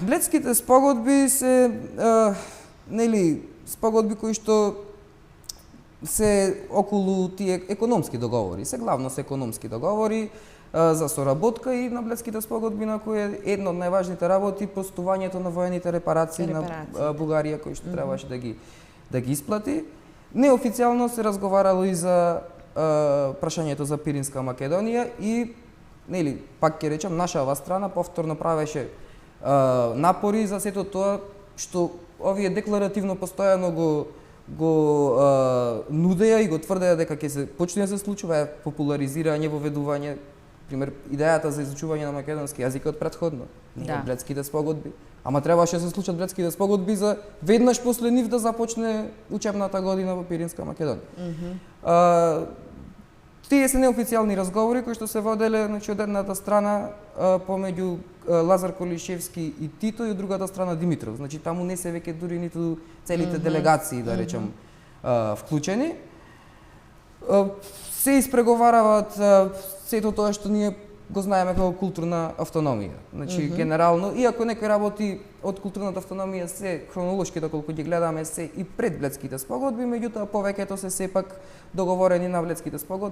Бледските спогодби се нели спогодби кои што се околу тие економски договори. Се главно се економски договори за соработка и на Бледските спогодби на кои е една од најважните работи постувањето на воените репарации на Бугарија кои што требаше да ги исплати. Неофицијално се разговарало и за прашањето за Пиринска Македонија и нели пак ќе речам нашава страна повторно правеше напори за сето тоа што овие декларативно постојано го нудеја и го тврдеа дека ќе се почне да се случува популаризирање, воведување, пример идејата за изучување на македонски јазик од претходно, од Бледските спогодби. Ама требаше да се случат Бледските спогодби за веднаш после нив да започне учебната година во Пиринска Македонија. Тие се неофицијални разговори кои што се воделе значи од едната страна помеѓу Лазар Колишевски и Тито и од другата страна Димитров. Значи таму не се веќе дури ниту целите делегации да речем вклучени. Се испреговараваат сето тоа што ние го знаеме како културна автономија. Значи генерално, иако некои работи од културната автономија се хронолошки доколку ги гледаме се и пред Бледските спогодби, меѓутоа повеќето се сепак договорени на Бледските спогодби.